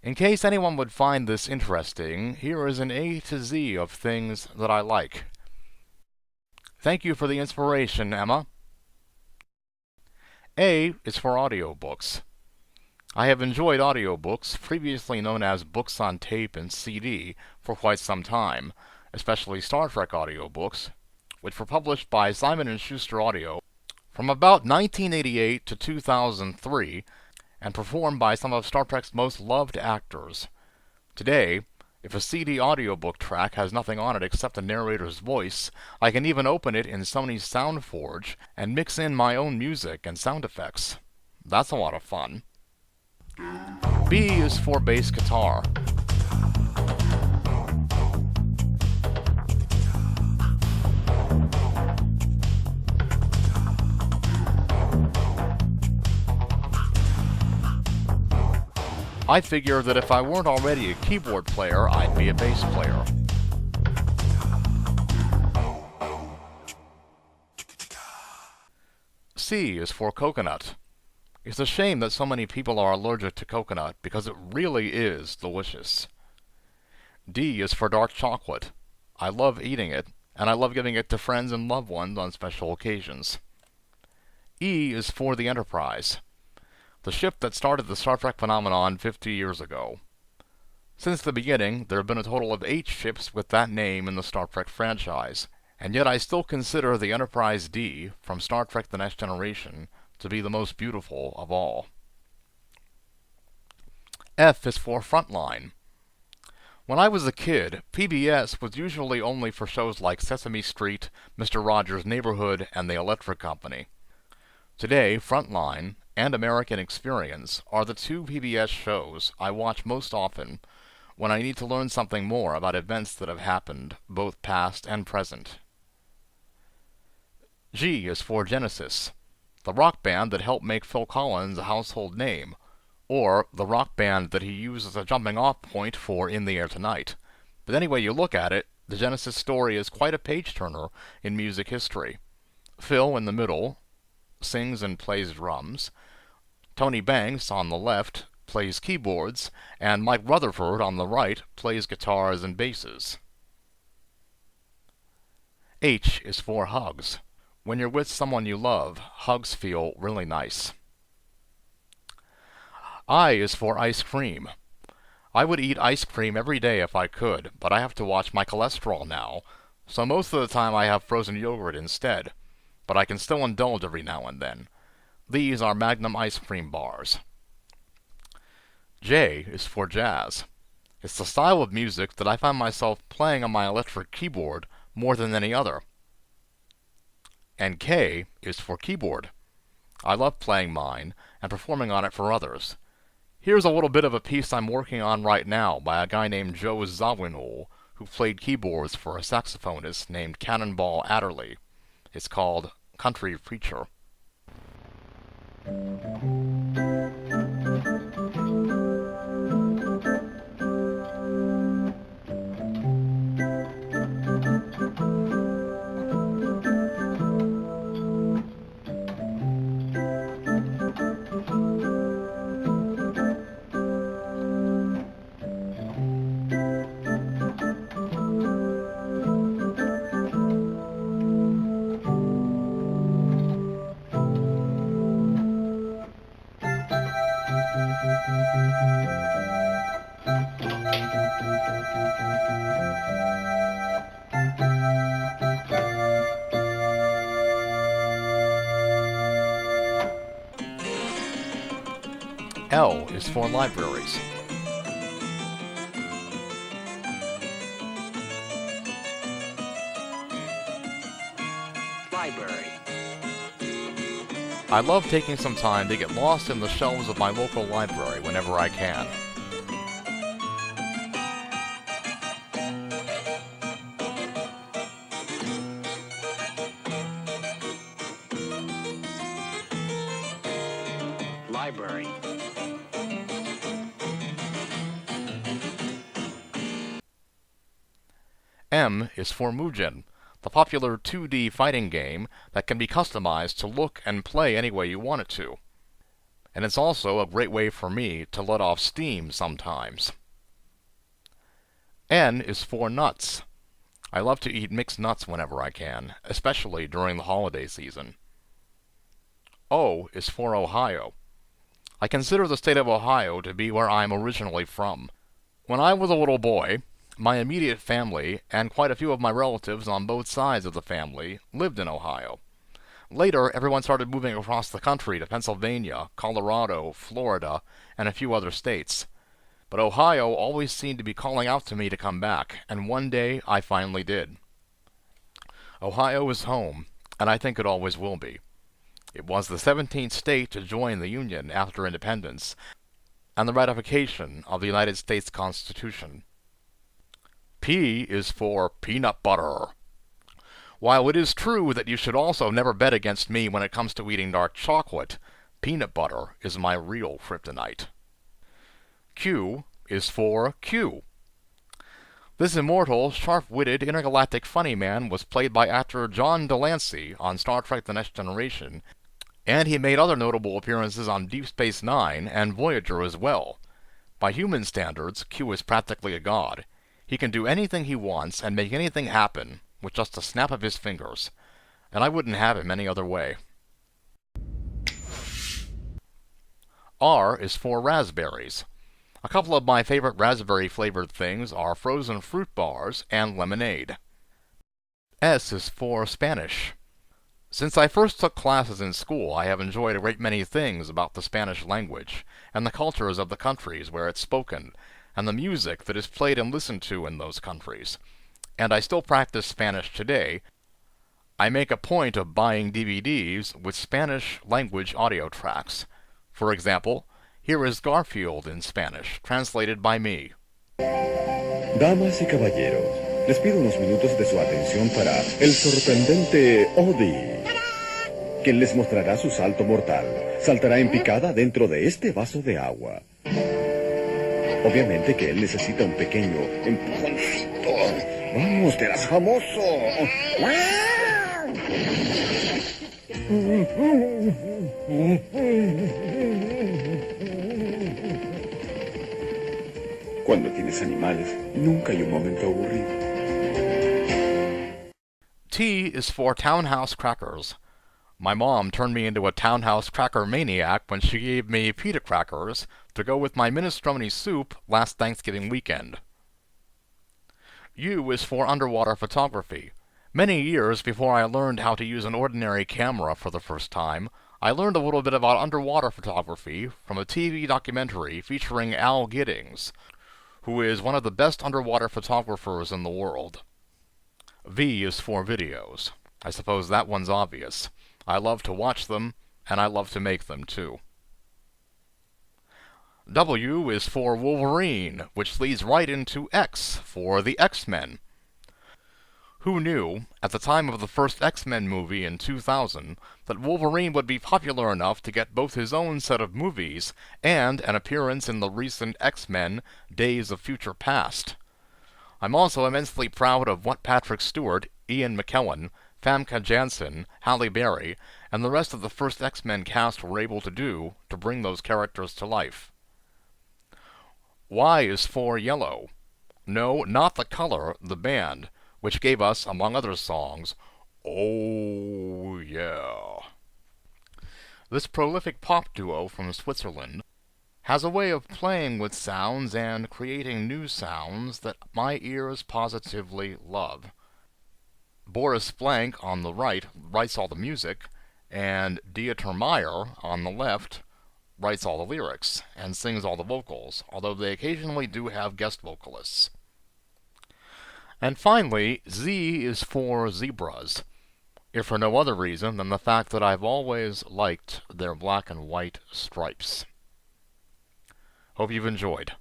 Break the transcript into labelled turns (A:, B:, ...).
A: In case anyone would find this interesting, here is an A to Z of things that I like. Thank you for the inspiration, Emma. A is for audiobooks. I have enjoyed audiobooks, previously known as books on tape and CD, for quite some time, especially Star Trek audiobooks, which were published by Simon & Schuster Audio from about 1988 to 2003, and performed by some of Star Trek's most loved actors. Today, if a CD audiobook track has nothing on it except the narrator's voice, I can even open it in Sony's SoundForge and mix in my own music and sound effects. That's a lot of fun. B is for bass guitar. I figure that if I weren't already a keyboard player, I'd be a bass player. C is for coconut. It's a shame that so many people are allergic to coconut because it really is delicious. D is for dark chocolate. I love eating it, and I love giving it to friends and loved ones on special occasions. E is for the Enterprise, the ship that started the Star Trek phenomenon 50 years ago. Since the beginning, there have been a total of 8 ships with that name in the Star Trek franchise, and yet I still consider the Enterprise D from Star Trek The Next Generation to be the most beautiful of all. F is for Frontline. When I was a kid, PBS was usually only for shows like Sesame Street, Mr. Rogers' Neighborhood, and The Electric Company. Today, Frontline and American Experience are the 2 PBS shows I watch most often when I need to learn something more about events that have happened, both past and present. G is for Genesis, the rock band that helped make Phil Collins a household name, or the rock band that he used as a jumping-off point for In the Air Tonight. But any way you look at it, the Genesis story is quite a page-turner in music history. Phil, in the middle, sings and plays drums. Tony Banks, on the left, plays keyboards, and Mike Rutherford, on the right, plays guitars and basses. H is for hugs. When you're with someone you love, hugs feel really nice. I is for ice cream. I would eat ice cream every day if I could, but I have to watch my cholesterol now, so most of the time I have frozen yogurt instead, but I can still indulge every now and then. These are Magnum ice cream bars. J is for jazz. It's the style of music that I find myself playing on my electric keyboard more than any other. And K is for keyboard. I love playing mine and performing on it for others. Here's a little bit of a piece I'm working on right now by a guy named Joe Zawinul, who played keyboards for a saxophonist named Cannonball Adderley. It's called Country Preacher. L is for libraries.
B: Library.
A: I love taking some time to get lost in the shelves of my local library whenever I can.
B: Library.
A: M is for Mugen, the popular 2D fighting game that can be customized to look and play any way you want it to. and it's also a great way for me to let off steam sometimes. N is for nuts. I love to eat mixed nuts whenever I can, especially during the holiday season. O is for Ohio. I consider the state of Ohio to be where I'm originally from. When I was a little boy, my immediate family and quite a few of my relatives on both sides of the family lived in Ohio. Later, everyone started moving across the country to Pennsylvania, Colorado, Florida, and a few other states. But Ohio always seemed to be calling out to me to come back, and one day I finally did. Ohio is home, and I think it always will be. It was the 17th state to join the Union after independence, and the ratification of the United States Constitution. P is for peanut butter. While it is true that you should also never bet against me when it comes to eating dark chocolate, peanut butter is my real kryptonite. Q is for Q. This immortal, sharp-witted, intergalactic funny man was played by actor John Delancey on Star Trek The Next Generation, and he made other notable appearances on Deep Space Nine and Voyager as well. By human standards, Q is practically a god. He can do anything he wants and make anything happen with just a snap of his fingers, and I wouldn't have him any other way. R is for raspberries. A couple of my favorite raspberry-flavored things are frozen fruit bars and lemonade. S is for Spanish. Since I first took classes in school, I have enjoyed a great many things about the Spanish language, and the cultures of the countries where it's spoken, and the music that is played and listened to in those countries. And I still practice Spanish today. I make a point of buying DVDs with Spanish language audio tracks. For example, here is Garfield in Spanish, translated by me.
B: Damas y caballeros, les pido unos minutos de su atención para el sorprendente Odie, quien les mostrará su salto mortal. Saltará en picada dentro de este vaso de agua. Obviamente que él necesita un pequeño empujoncito. Vamos, te harás famoso. Cuando tienes animales, nunca hay un momento aburrido.
A: T is for Townhouse Crackers. My mom turned me into a Townhouse Cracker maniac when she gave me pita crackers to go with my minestrone soup last Thanksgiving weekend. U is for underwater photography. Many years before I learned how to use an ordinary camera for the first time, I learned a little bit about underwater photography from a TV documentary featuring Al Giddings, who is one of the best underwater photographers in the world. V is for videos. I suppose that one's obvious. I love to watch them, and I love to make them too. W is for Wolverine, which leads right into X for the X-Men. Who knew, at the time of the first X-Men movie in 2000, that Wolverine would be popular enough to get both his own set of movies and an appearance in the recent X-Men Days of Future Past? I'm also immensely proud of what Patrick Stewart, Ian McKellen, Famke Janssen, Halle Berry, and the rest of the first X-Men cast were able to do to bring those characters to life. Y is for Yellow. No, not the color, the band, which gave us, among other songs, Oh Yeah. This prolific pop duo from Switzerland has a way of playing with sounds and creating new sounds that my ears positively love. Boris Blank on the right writes all the music, and Dieter Meyer on the left writes all the lyrics and sings all the vocals, although they occasionally do have guest vocalists. And finally, Z is for zebras, if for no other reason than the fact that I've always liked their black and white stripes. Hope you've enjoyed.